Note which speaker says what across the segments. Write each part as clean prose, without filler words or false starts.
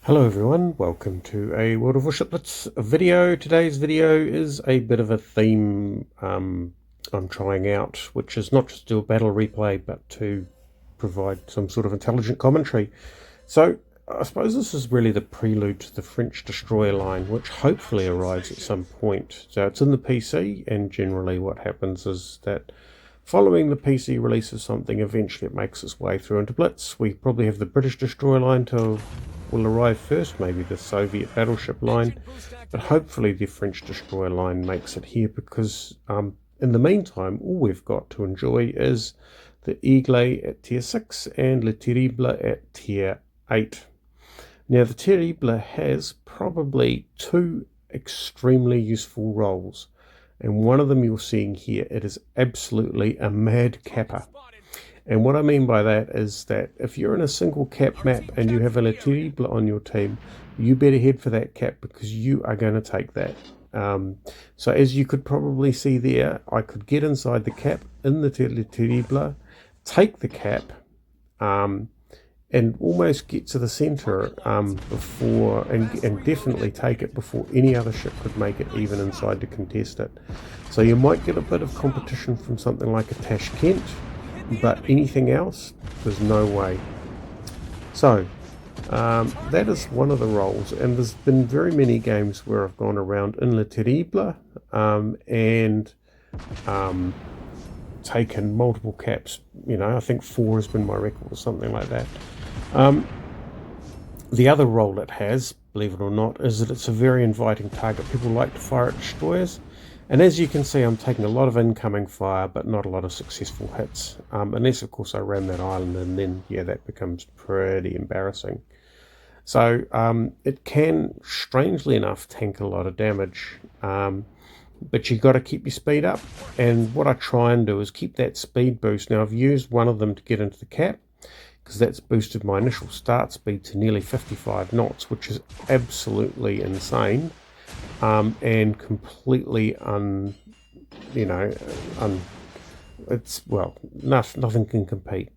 Speaker 1: Hello everyone, welcome to a World of Warships video. Today's video is a bit of a theme I'm trying out, which is not just to do a battle replay, but to provide some sort of intelligent commentary. So I suppose this is really the prelude to the French destroyer line, which hopefully arrives at some point. So it's in the PC, and generally what happens is that following the PC release of something, eventually it makes its way through into Blitz. We probably have the British destroyer line will arrive first, maybe the Soviet battleship line, but hopefully the French destroyer line makes it here, because in the meantime all we've got to enjoy is the Aigle at tier 6 and Le Terrible at tier 8. Now the Terrible has probably two extremely useful roles, and one of them you're seeing here. It is absolutely a mad capper. And what I mean by that is that if you're in a single cap map and you have a Le Terrible on your team, you better head for that cap, because you are going to take that. So as you could probably see there, I could get inside the cap in the Le Terrible, take the cap, and almost get to the center before, and definitely take it before any other ship could make it even inside to contest it. So you might get a bit of competition from something like a Tashkent, but anything else, there's no way. So that is one of the roles, and there's been very many games where I've gone around in Le Terrible and taken multiple caps. I think 4 has been my record or something like that. The other role it has, believe it or not, is that it's a very inviting target. People like to fire at destroyers, and as you can see, I'm taking a lot of incoming fire but not a lot of successful hits, unless of course I ram that island, and then yeah, that becomes pretty embarrassing. So it can, strangely enough, tank a lot of damage, but you've got to keep your speed up, and what I try and do is keep that speed boost. Now I've used one of them to get into the cap, because that's boosted my initial start speed to nearly 55 knots, which is absolutely insane, and completely nothing can compete.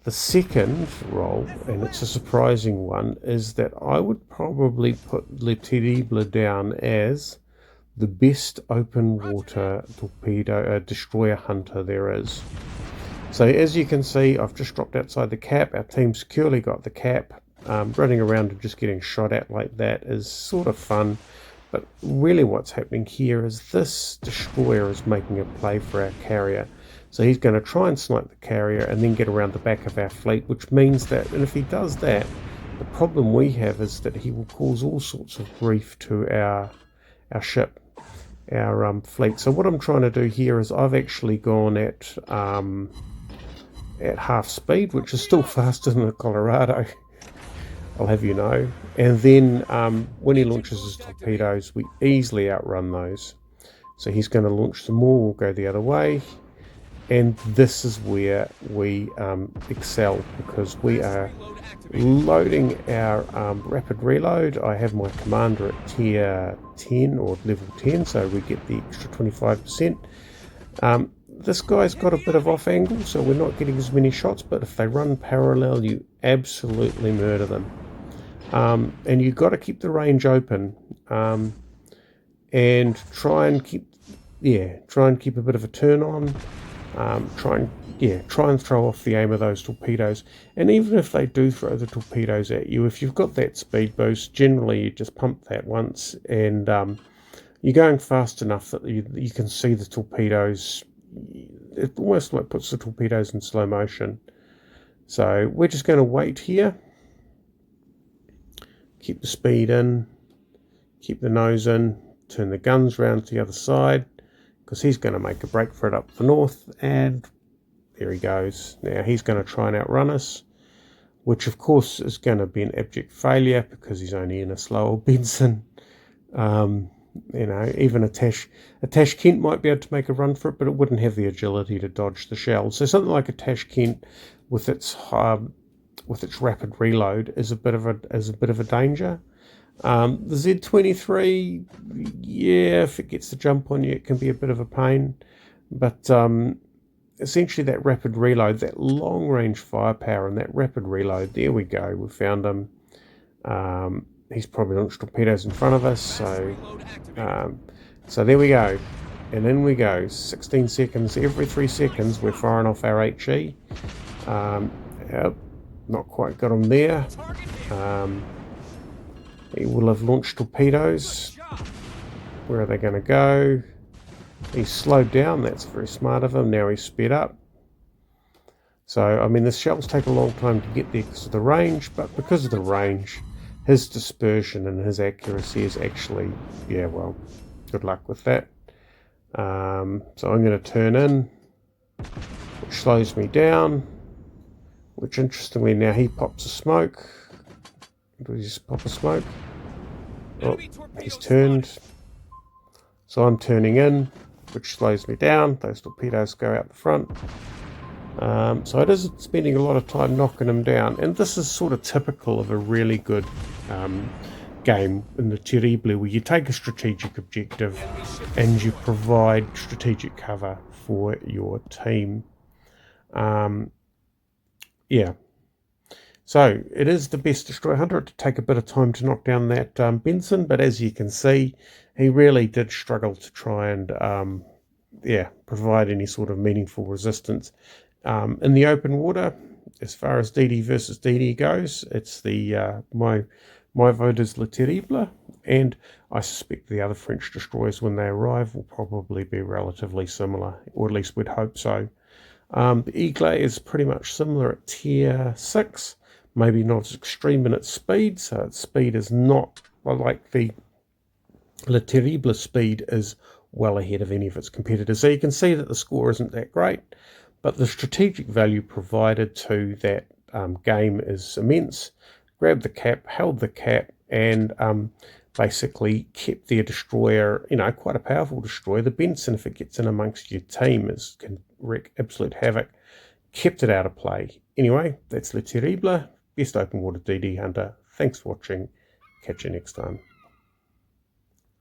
Speaker 1: The second role, and it's a surprising one, is that I would probably put Le Terrible down as the best open water torpedo destroyer hunter there is. So as you can see, I've just dropped outside the cap. Our team securely got the cap. Running around and just getting shot at like that is sort of fun, but really what's happening here is this destroyer is making a play for our carrier. So he's going to try and snipe the carrier and then get around the back of our fleet, which means that, and if he does that, the problem we have is that he will cause all sorts of grief to our ship, our fleet. So what I'm trying to do here is I've actually gone at half speed, which is still faster than the Colorado, I'll have you know. And then when he launches his torpedoes, we easily outrun those. So he's going to launch some more, we'll go the other way, and this is where we excel, because we are loading our rapid reload. I have my commander at tier 10 or level 10, so we get the extra 25%. This guy's got a bit of off angle, so we're not getting as many shots, but if they run parallel, you absolutely murder them. And you've got to keep the range open, and try and keep a bit of a turn on. Try and throw off the aim of those torpedoes. And even if they do throw the torpedoes at you, if you've got that speed boost, generally you just pump that once, and you're going fast enough that you can see the torpedoes. It almost like puts the torpedoes in slow motion. So we're just going to wait here, keep the speed in, keep the nose in, turn the guns round to the other side, because he's going to make a break for it up the north, and there he goes. Now he's going to try and outrun us, which of course is going to be an abject failure, because he's only in a slow old Benson. Even a Tashkent might be able to make a run for it, but it wouldn't have the agility to dodge the shells. So something like a Tashkent with its rapid reload is a bit of a danger. The Z-23, yeah, if it gets the jump on you, it can be a bit of a pain, but essentially that rapid reload, that long range firepower and that rapid reload, there we go, we found them. He's probably launched torpedoes in front of us, so there we go. And in we go. 16 seconds. Every 3 seconds we're firing off our HE. Yep, not quite got him there. He will have launched torpedoes. Where are they going to go? He's slowed down. That's very smart of him. Now he's sped up. So, I mean, the shells take a long time to get there because of the range, but because of the range, his dispersion and his accuracy is actually, yeah, well, good luck with that. So I'm going to turn in, which slows me down, which interestingly now he pops a smoke. Does he just pop a smoke? Oh, he's turned. So I'm turning in, which slows me down. Those torpedoes go out the front. So it is spending a lot of time knocking them down, and this is sort of typical of a really good game in the Terrible, where you take a strategic objective and you provide strategic cover for your team. Yeah, so it is the best destroyer hunter. It did take a bit of time to knock down that Benson, but as you can see, he really did struggle to try and provide any sort of meaningful resistance. In the open water, as far as DD versus DD goes, it's the my vote is Le Terrible, and I suspect the other French destroyers when they arrive will probably be relatively similar, or at least we'd hope so. The Eagle is pretty much similar at tier 6, maybe not as extreme in its speed, so its speed is not, well, like the Le Terrible speed is well ahead of any of its competitors. So you can see that the score isn't that great, but the strategic value provided to that game is immense. Grabbed the cap, held the cap, and basically kept their destroyer, quite a powerful destroyer. The Benson, if it gets in amongst your team, can wreak absolute havoc. Kept it out of play. Anyway, that's Le Terrible, best open water DD hunter. Thanks for watching. Catch you next time.